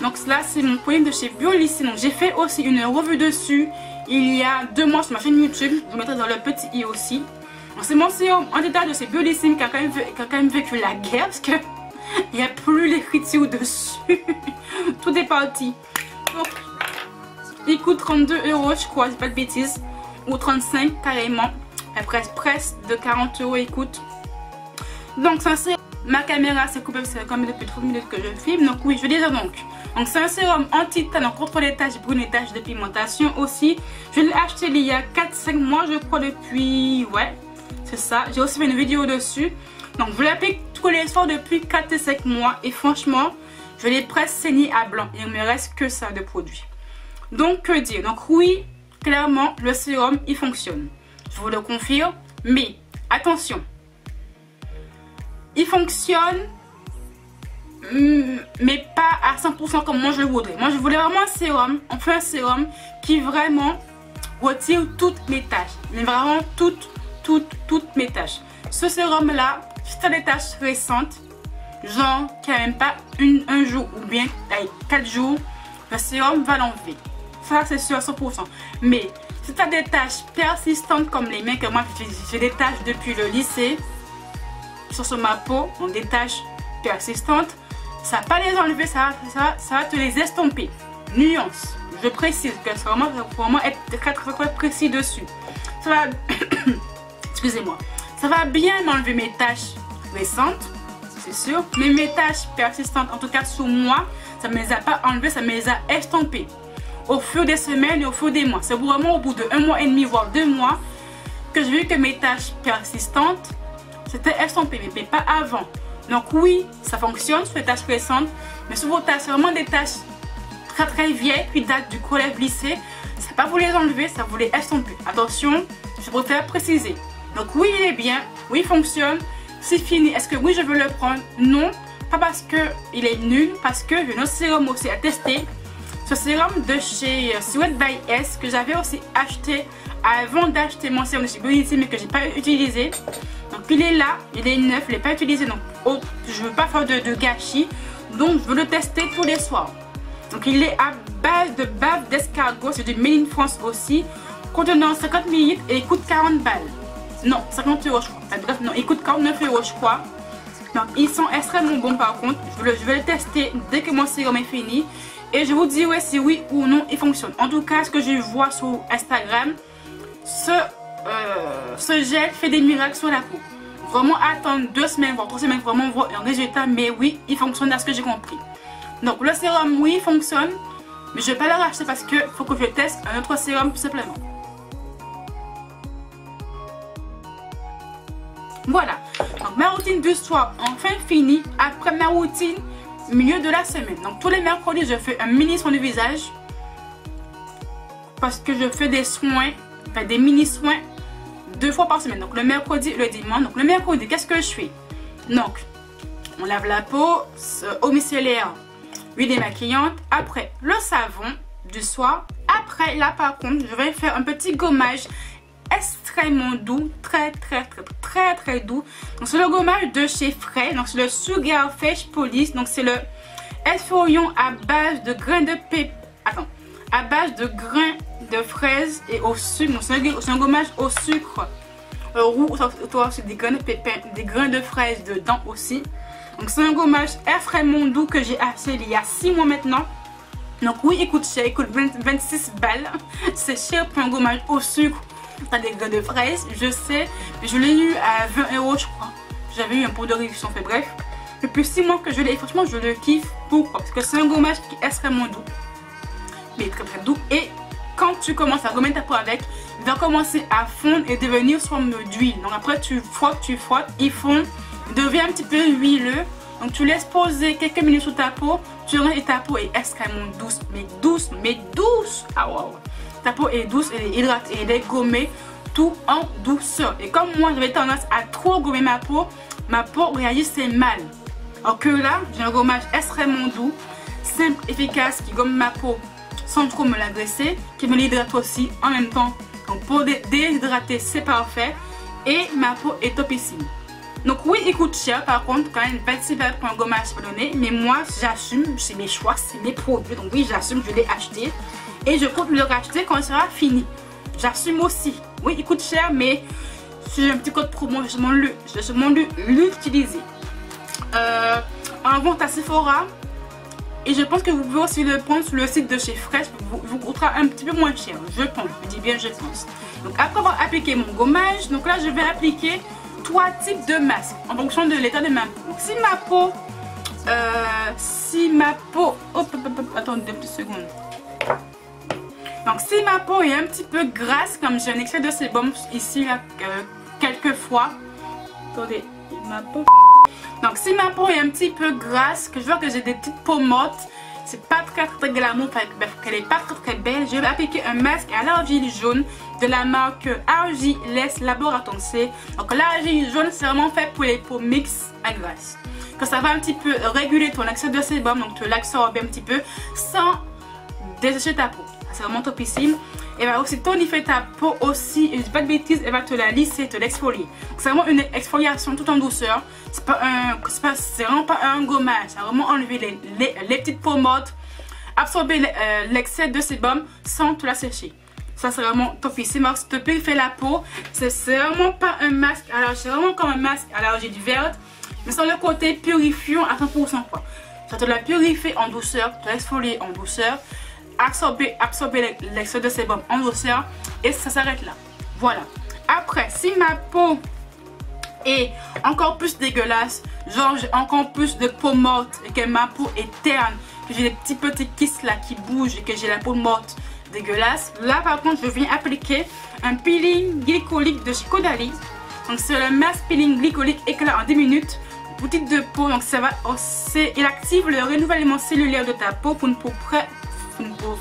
Donc, là, c'est mon produit de chez Biolysine. Donc, j'ai fait aussi une revue dessus il y a 2 mois sur ma chaîne YouTube. Je vous mettrai dans le petit i aussi. C'est mon sérum anti-tache de chez Biolysine qui a quand même vécu la guerre parce que il n'y a plus l'écriture dessus. Tout est parti. Donc, il coûte 32 € je crois, c'est pas de bêtises. Ou 35 carrément. Après presque de 40 € il coûte. Donc ça c'est ma caméra s'est coupée, c'est quand même depuis 30 minutes que je filme. Donc oui, je disais donc c'est un sérum anti-tache contre les taches brunes et taches de pigmentation aussi. Je l'ai acheté il y a 4-5 mois je crois depuis. Ouais, c'est ça. J'ai aussi fait une vidéo dessus. Donc je l'applique tous les soirs depuis 4-5 mois et franchement je l'ai presque saigné à blanc. Il ne me reste que ça de produit. Donc que dire? Donc oui, clairement le sérum il fonctionne. Je vous le confirme. Mais attention, il fonctionne mais pas à 100% comme moi je le voudrais. Moi je voulais vraiment un sérum. On fait un sérum qui vraiment retire toutes mes taches. Mais vraiment toutes mes taches. Ce sérum là, si tu as des taches récentes, genre qui n'a même pas un jour ou bien 4 jours, le sérum va l'enlever. Ça c'est sûr à 100%. Mais si tu as des taches persistantes comme les miennes, que moi j'ai des taches depuis le lycée sur ma peau, donc des taches persistantes, ça va pas les enlever, ça va te les estomper. Nuance, je précise que ça va vraiment être très précis dessus. Ça va excusez-moi, ça va bien enlever mes taches récentes, c'est sûr, mais mes taches persistantes, en tout cas sur moi, ça ne me les a pas enlevées, ça me les a estompées au fur des semaines et au fur des mois. C'est vraiment au bout de 1 mois et demi voire 2 mois que j'ai vu que mes taches persistantes c'était estompé, mais pas avant. Donc oui, ça fonctionne sur les taches récentes, mais sur vos taches, c'est vraiment des taches très vieilles qui datent du collège lycée. Ça ne va pas vous les enlever, ça vous les estomper. Attention, je préfère préciser. Donc oui, il est bien, oui, il fonctionne. C'est fini. Est-ce que oui, je veux le prendre? Non, pas parce qu'il est nul, parce que j'ai un autre sérum aussi à tester. Ce sérum de chez Sweat by S que j'avais aussi acheté avant d'acheter mon sérum de chez Biolysine mais que j'ai pas utilisé. Donc il est là, il est neuf, je l'ai pas utilisé, donc je veux pas faire de gâchis, donc je veux le tester tous les soirs. Donc il est à base de bave d'escargot, c'est du Made in France aussi, contenant 50 ml et il coûte 40 balles. Non, 50 € je crois. Bref, non, il coûte 49 € je crois. Donc ils sont extrêmement bons par contre. Je vais le tester dès que mon sérum est fini. Et je vous dirai si oui ou non il fonctionne. En tout cas, ce que je vois sur Instagram, ce gel fait des miracles sur la peau. Vraiment attendre 2 semaines, voire 3 semaines, vraiment voir un résultat. Mais oui, il fonctionne à ce que j'ai compris. Donc le sérum, oui, il fonctionne. Mais je ne vais pas le racheter parce qu'il faut que je teste un autre sérum tout simplement. Voilà. Donc ma routine du soir enfin finie. Après ma routine, milieu de la semaine. Donc tous les mercredis, je fais un mini soin du visage. Parce que je fais des soins, enfin des mini soins 2 fois par semaine. Donc le mercredi et le dimanche. Donc le mercredi, qu'est-ce que je fais? Donc, on lave la peau, eau micellaire, huile démaquillante. Après, le savon du soir. Après, là par contre, je vais faire un petit gommage extrêmement doux, très doux. Donc c'est le gommage de chez Frais, donc c'est le Sugar Fresh Polish, donc c'est le exfoliant à base de grains de à base de grains de fraises et au sucre. Donc c'est un gommage au sucre roux, c'est des grains de pépins, des grains de fraises dedans aussi. Donc c'est un gommage extrêmement doux que j'ai acheté il y a 6 mois maintenant. Donc oui, il coûte cher, il coûte 26 balles. C'est cher pour un gommage au sucre. T'as des grains de fraises, je sais, mais je l'ai eu à 20 € je crois. J'avais eu un pot de réduction, fait bref. Depuis 6 mois que je l'ai, franchement je le kiffe. Pourquoi? Parce que c'est un gommage qui est extrêmement doux, mais très doux. Et quand tu commences à gommer ta peau avec, il va commencer à fondre et devenir sous forme d'huile. Donc après tu frottes, il fond, il devient un petit peu huileux. Donc tu laisses poser quelques minutes sur ta peau, tu regardes et ta peau est extrêmement douce, mais douce. Ah waouh! Ta peau est douce, elle est hydratée, elle est gommée, tout en douceur. Et comme moi j'avais tendance à trop gommer ma peau réagissait mal. Alors que là, j'ai un gommage extrêmement doux, simple, efficace, qui gomme ma peau sans trop me l'agresser, qui me l'hydrate aussi en même temps. Donc pour déshydrater, c'est parfait. Et ma peau est topissime. Donc oui, il coûte cher par contre, quand même 26 balles pour un gommage donné. Mais moi, j'assume, c'est mes choix, c'est mes produits. Donc oui, j'assume, je l'ai acheté. Et je compte le racheter quand il sera fini. J'assume aussi. Oui, il coûte cher, mais si j'ai un petit code promo, je vais sûrement l'utiliser. En vente à Sephora. Et je pense que vous pouvez aussi le prendre sur le site de chez Fresh. Vous coûtera un petit peu moins cher. Je pense. Je dis bien je pense. Donc après avoir appliqué mon gommage, donc là je vais appliquer 3 types de masques en fonction de l'état de ma peau. Donc, si ma peau... Attendez 2 petites secondes. Donc si ma peau est un petit peu grasse, comme j'ai un excès de sébum ici là, quelques fois. Attendez, ma peau. Donc si ma peau est un petit peu grasse, que je vois que j'ai des petites peaux mortes, c'est pas très glamour, qu'elle est pas très belle, je vais appliquer un masque à l'argile jaune de la marque Argiless Laboratoire. Donc l'argile jaune c'est vraiment fait pour les peaux mixtes à grasse. Que ça va un petit peu réguler ton excès de sébum, donc tu l'absorbes un petit peu sans dessécher ta peau. C'est vraiment topissime. Elle va aussi tonifier ta peau aussi. Et je dis pas de bêtises, elle va te la lisser, te l'exfolier. C'est vraiment une exfoliation tout en douceur. C'est vraiment pas un gommage. Ça va vraiment enlever les petites peaux mortes, absorber l'excès de sébum sans te la sécher. Ça c'est vraiment topissime. Alors, te purifier la peau. C'est vraiment pas un masque. Alors c'est vraiment comme un masque à l'argile verte, mais sans le côté purifiant à 100% quoi. Ça te la purifie en douceur, te l'exfolie en douceur. Absorber l'excès de sébum en douceur et ça s'arrête là. Voilà. Après, si ma peau est encore plus dégueulasse, genre j'ai encore plus de peau morte et que ma peau est terne, que j'ai des petits kystes là qui bougent et que j'ai la peau morte dégueulasse, là par contre je viens appliquer un peeling glycolique de chez Caudalie. Donc c'est le mask peeling glycolique éclat en 10 minutes. Boutique de peau, donc ça va, il active le renouvellement cellulaire de ta peau pour une peau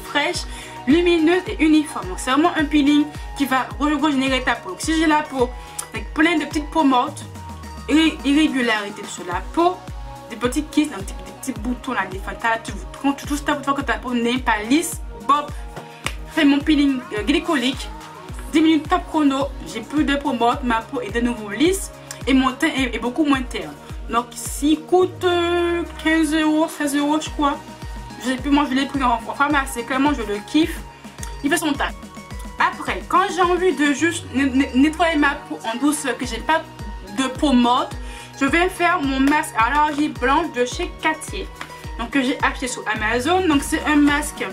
fraîche, lumineuse et uniforme. C'est vraiment un peeling qui va régénérer ta peau. Donc, si j'ai la peau avec plein de petites peaux mortes, irrégularités sur la peau, des petits kystes, des petits boutons là, des fantas, tu touches ta peau que ta peau n'est pas lisse, bob, fais mon peeling glycolique, 10 minutes top chrono, j'ai plus de peau morte, ma peau est de nouveau lisse et mon teint est beaucoup moins terne. Donc s'il coûte 15 €, 16 € je crois. Je sais plus, moi je l'ai pris en pharmacie, clairement je le kiffe. Il fait son taf. Après, quand j'ai envie de juste nettoyer ma peau en douceur, que j'ai pas de peau morte, je vais faire mon masque à l'argile blanche de chez Cartier. Donc que j'ai acheté sur Amazon. Donc c'est un masque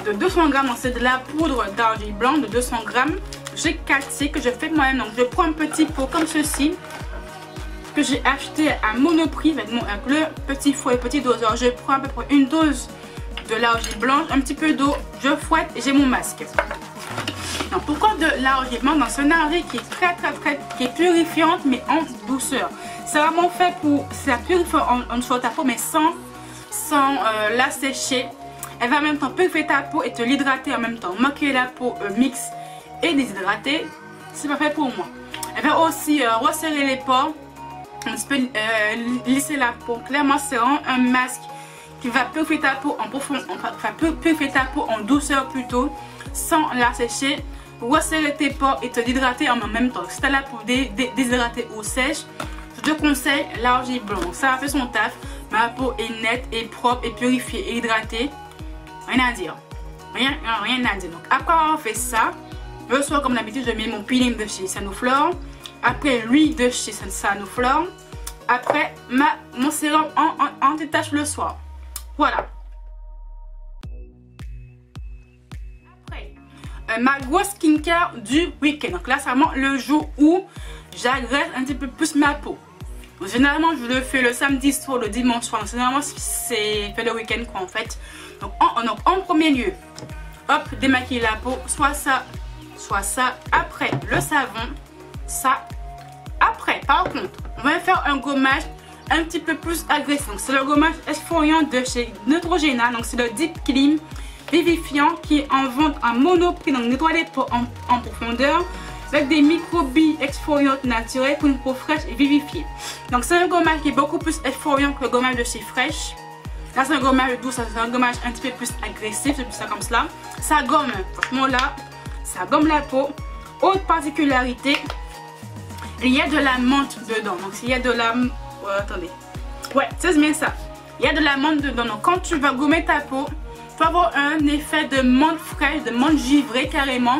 de 200 grammes. Donc c'est de la poudre d'argile blanche de 200 grammes chez Cartier que je fais moi-même. Donc je prends un petit pot comme ceci, que j'ai acheté à Monoprix avec le petit fouet, petit doseur. Je prends à peu près une dose de l'argile blanche, un petit peu d'eau, je fouette et j'ai mon masque. Donc, pourquoi de l'argile blanche? Dans ce argile qui est qui est purifiante mais en douceur. C'est vraiment fait pour, c'est la purifier en dessous de ta peau, mais sans la sécher. Elle va en même temps purifier ta peau et te l'hydrater en même temps. Maquiller la peau mixte et déshydrater, c'est parfait pour moi. Elle va aussi resserrer les pores, un petit peu lisser la peau. Clairement, c'est vraiment un masque qui va purifier ta peau en profondeur, purifier ta peau en douceur plutôt, sans la sécher, resserrer tes pores et te l'hydrater en même temps. Si tu as la peau déshydratée ou sèche, je te conseille l'argile blanche. Ça a fait son taf. Ma peau est nette et propre et purifiée et hydratée. Rien à dire. Rien à dire. Donc après avoir fait ça, le soir comme d'habitude, je mets mon peeling de chez Sanoflore. Après l'huile de chez Sanoflore. Après mon sérum anti-tache le soir. Voilà. Après, ma grosse skincare du week-end. Donc là, c'est vraiment le jour où j'agresse un petit peu plus ma peau. Donc, généralement, je le fais le samedi soir, le dimanche soir. Généralement, c'est fait le week-end quoi en fait. Donc en premier lieu, hop, démaquiller la peau. Soit ça. Après, le savon. Ça. Après, par contre, on va faire un gommage un petit peu plus agressif. C'est le gommage exfoliant de chez Neutrogena. Donc c'est le Deep Clean vivifiant qui est en vente en monoprix. Donc nettoie les peaux en profondeur avec des microbilles exfoliantes naturelles pour une peau fraîche et vivifiée. Donc c'est un gommage qui est beaucoup plus exfoliant que le gommage de chez Fresh. Là c'est un gommage doux, c'est un gommage un petit peu plus agressif, c'est plus ça comme cela. Ça gomme, franchement là, ça gomme la peau. Autre particularité, il y a de la menthe dedans. Donc s'il y a de la... attendez. Ouais, c'est bien ça. Il y a de la menthe dedans. Donc quand tu vas gommer ta peau, tu vas avoir un effet de menthe fraîche, de menthe givrée carrément.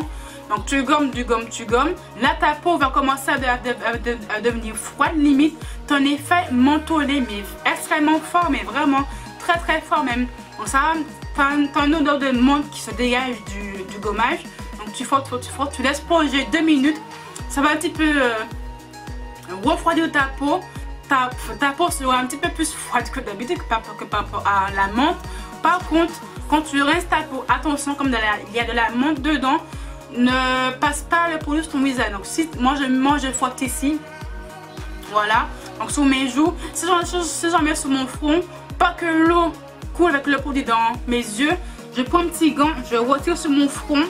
Donc tu gommes, tu gommes. Là ta peau va commencer à devenir froide limite. Ton effet mentholé mais extrêmement fort, mais vraiment très fort même. Donc ça va, t'as une odeur de menthe qui se dégage du gommage. Donc tu laisses poser 2 minutes. Ça va un petit peu refroidir ta peau. Ta peau sera un petit peu plus froide que d'habitude par rapport à la menthe. Par contre, quand tu rinces ta peau, attention, comme il y a de la menthe dedans, ne passe pas le produit sur ton visage. Donc si moi je frotte ici, voilà, donc sur mes joues, si j'en mets sur mon front, pas que l'eau coule avec le produit dans mes yeux, je prends un petit gant, je retire sur mon front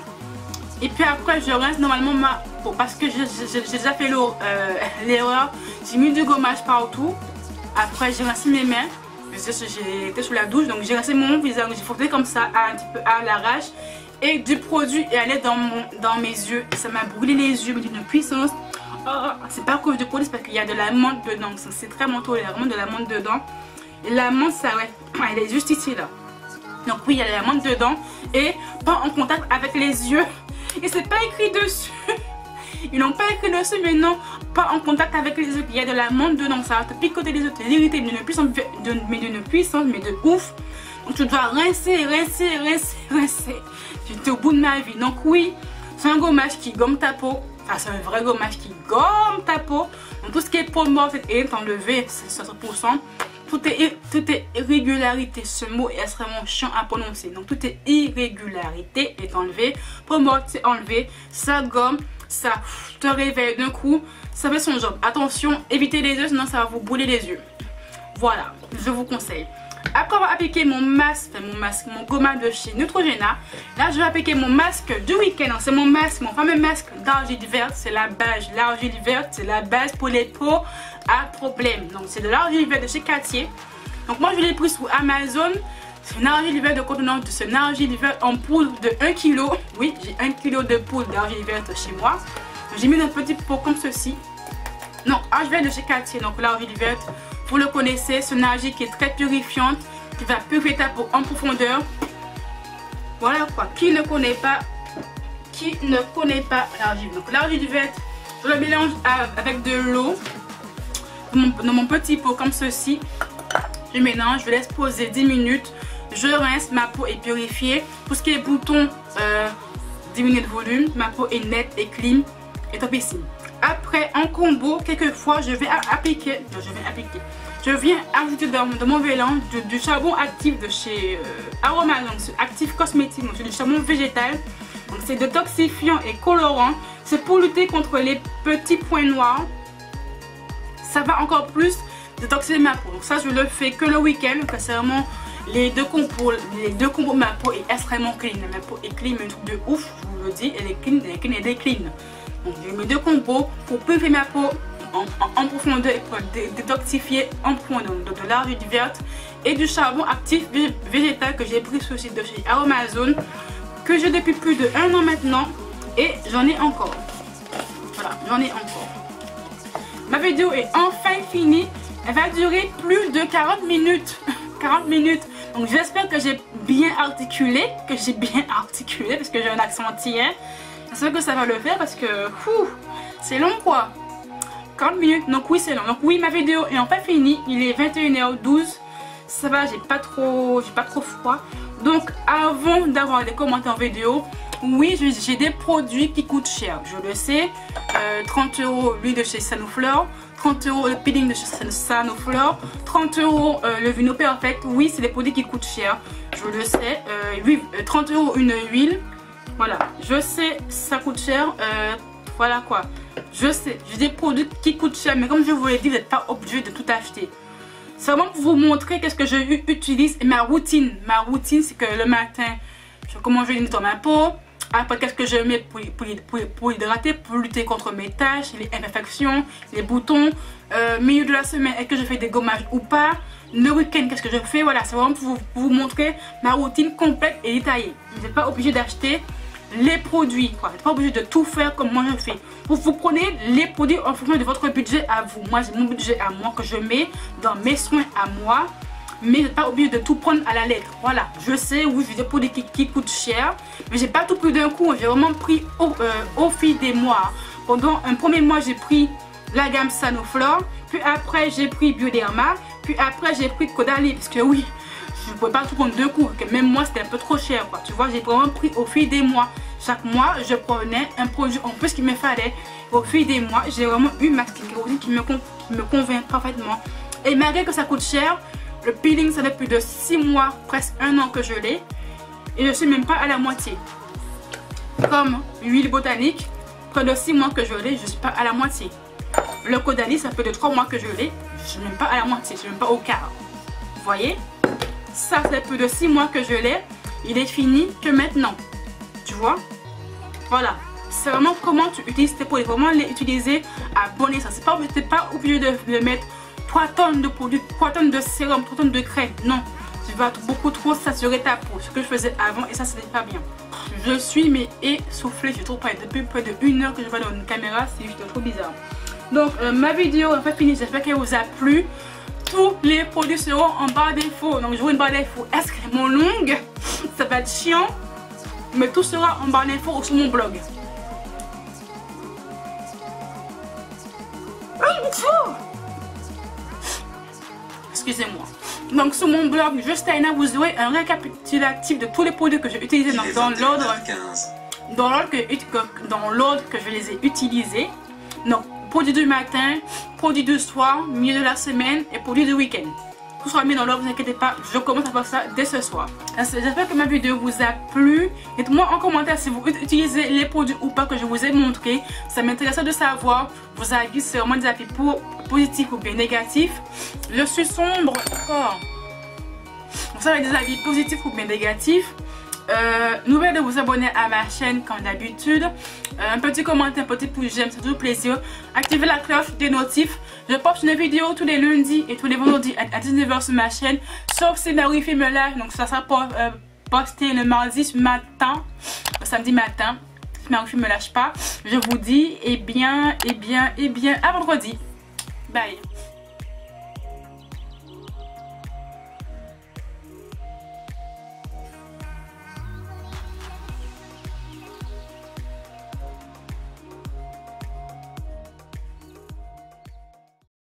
et puis après je rince normalement ma peau parce que j'ai déjà fait l'erreur, j'ai mis du gommage partout. Après j'ai rincé mes mains, j'étais sous la douche, donc j'ai rincé mon visage, j'ai frotté comme ça un petit peu à l'arrache et du produit est allé dans mes yeux et ça m'a brûlé les yeux, mais d'une puissance. C'est pas à cause du produit, c'est parce qu'il y a de la menthe dedans, c'est très mentholé, il y a vraiment de la menthe dedans. Et la menthe, ça, ouais, elle est juste ici là. Donc oui, il y a de la menthe dedans et pas en contact avec les yeux. Et c'est pas écrit dessus. Ils n'ont pas écrit dessus, mais non, pas en contact avec les yeux. Il y a de la menthe dedans, ça va te picoter les yeux, te l'irriter d'une puissance, mais de ouf. Donc tu dois rincer. J'étais au bout de ma vie. Donc oui, c'est un gommage qui gomme ta peau. Enfin, c'est un vrai gommage qui gomme ta peau. Donc tout ce qui est peau morte est enlevé, c'est 60%. Tout est irrégularité, ce mot est extrêmement chiant à prononcer. Donc tout est irrégularité est enlevé. Peau morte c'est enlevé. Ça gomme, ça te réveille d'un coup. Ça fait son job. Attention, évitez les yeux, sinon ça va vous brûler les yeux. Voilà, je vous conseille. Après avoir appliqué mon masque, mon gommage de chez Neutrogena, là je vais appliquer mon masque du week-end. C'est mon fameux masque d'argile verte, c'est la base. L'argile verte, c'est la base pour les peaux à problème. Donc c'est de l'argile verte de chez Cartier. Donc moi je l'ai pris sur Amazon. C'est une argile verte de contenant, c'est une argile verte en poudre de 1 kg. Oui, j'ai 1 kg de poudre d'argile verte chez moi. J'ai mis dans un petit pot comme ceci. Non, argile verte de chez Cartier, donc l'argile verte. Vous le connaissez, c'est une argile qui est très purifiante, qui va purifier ta peau en profondeur. Voilà quoi, qui ne connaît pas l'argile. Donc l'argile verte, je le mélange avec de l'eau dans mon petit pot comme ceci. Je mélange, je laisse poser 10 minutes. Je rince, ma peau est purifiée. Pour ce qui est boutons, diminuer de volume, ma peau est nette et clean et topissime. Après, en combo, quelquefois, je viens ajouter dans mon mélange du charbon actif de chez Aroma, donc Active Cosmétique, donc c'est du charbon végétal. Donc c'est détoxifiant et colorant. C'est pour lutter contre les petits points noirs. ça va encore plus détoxifier ma peau. Donc ça je le fais que le week-end, c'est vraiment les deux combos. Ma peau est extrêmement clean, ma peau est clean, mais un truc de ouf, je vous le dis, elle est clean, elle est clean. Donc j'ai mes deux combos pour purifier ma peau en profondeur et pour détoxifier en profondeur. Donc de l'argile verte et du charbon actif végétal que j'ai pris sur le site de chez Aromazone, que j'ai depuis plus de 1 an maintenant, et j'en ai encore. Voilà, j'en ai encore. Ma vidéo est enfin finie. Elle va durer plus de 40 minutes. 40 minutes. Donc j'espère que j'ai bien articulé. Parce que j'ai un accent entier. J'espère que ça va le faire parce que c'est long quoi. 40 minutes. Donc oui, c'est long. Donc oui, ma vidéo est enfin finie. Il est 21h12. Ça va, j'ai pas trop froid. Donc avant d'avoir des commentaires en vidéo, oui, j'ai des produits qui coûtent cher, je le sais. 30 € l'huile de chez Sanoflore, 30 € le peeling de chez Sanoflore, 30 € le Vino Perfect. Oui, c'est des produits qui coûtent cher, je le sais. 30 € une huile, voilà, je sais, ça coûte cher. Voilà quoi, je sais, j'ai des produits qui coûtent cher, mais comme je vous l'ai dit, vous n'êtes pas obligé de tout acheter. C'est vraiment pour vous montrer qu'est-ce que j'utilise et ma routine. Ma routine, c'est que le matin, comment je nettoie ma peau. Après, qu'est-ce que je mets pour hydrater, pour lutter contre mes taches, les imperfections, les boutons. Milieu de la semaine, est-ce que je fais des gommages ou pas. Le week-end, qu'est-ce que je fais. Voilà, c'est vraiment pour vous montrer ma routine complète et détaillée. Vous n'êtes pas obligé d'acheter les produits. Vous n'êtes pas obligé de tout faire comme moi je fais. Vous prenez les produits en fonction de votre budget à vous. Moi, j'ai mon budget à moi que je mets dans mes soins à moi. Mais vous n'êtes pas obligé de tout prendre à la lettre. Voilà, je sais, oui, j'ai des produits qui coûtent cher. Mais j'ai pas tout pris d'un coup. J'ai vraiment pris au fil des mois. Pendant un premier mois, j'ai pris la gamme Sanoflore. Puis après, j'ai pris Bioderma. Puis après, j'ai pris Caudalie. Parce que oui, je ne pouvais pas tout prendre d'un coup. Même moi, c'était un peu trop cher, quoi. Tu vois, j'ai vraiment pris au fil des mois. Chaque mois, je prenais un produit en plus qu'il me fallait. Au fil des mois, j'ai vraiment eu ma skincare qui me convient parfaitement. Et malgré que ça coûte cher, le peeling, ça fait plus de 6 mois, presque 1 an que je l'ai. Et je suis même pas à la moitié. Comme l'huile botanique, près de 6 mois que je l'ai, je ne suis pas à la moitié. Le Caudalie, ça fait de 3 mois que je l'ai, je suis même pas à la moitié, je suis même pas au quart. Vous voyez? Ça fait plus de 6 mois que je l'ai. Il est fini que maintenant. Tu vois? Voilà. C'est vraiment comment tu utilises tes produits. Vraiment les utiliser à bon escient. C'est pas obligé de mettre 3 tonnes de produits, 3 tonnes de sérum, 3 tonnes de crème. Non, tu vas beaucoup trop saturer ta peau. Ce que je faisais avant et ça, c'était pas bien. Je suis mais essoufflée, je trouve pas. Depuis près de 1 heure que je vois dans une caméra, c'est juste trop bizarre. Donc ma vidéo est enfin finie. J'espère qu'elle vous a plu. Tous les produits seront en barre d'infos. Donc je vois une barre d'infos extrêmement longue. Ça va être chiant. Mais tout sera en barre d'infos ou sur mon blog. Excusez-moi. Donc sur mon blog Justaina, vous aurez un récapitulatif de tous les produits que j'ai utilisés dans l'ordre que je les ai utilisés. Donc produits du matin, produits du soir, milieu de la semaine et produits du week-end. Tout sera mis dans l'ordre, ne vous inquiétez pas, je commence à faire ça dès ce soir. J'espère que ma vidéo vous a plu. Dites-moi en commentaire si vous utilisez les produits ou pas que je vous ai montré. Ça m'intéresse de savoir vos avis, c'est vraiment des avis positifs ou bien négatifs. Je suis sombre encore. Donc ça va être des avis positifs ou bien négatifs. N'oubliez pas de vous abonner à ma chaîne comme d'habitude. Un petit commentaire, un petit pouce j'aime, c'est toujours plaisir. Activez la cloche des notifs. Je poste une vidéo tous les lundis et tous les vendredis à 19 h sur ma chaîne. Sauf si Marie-Fille me lâche. Donc ça sera posté le mardi matin, le samedi matin. Si Marie-Fille me lâche pas, je vous dis à vendredi. Bye.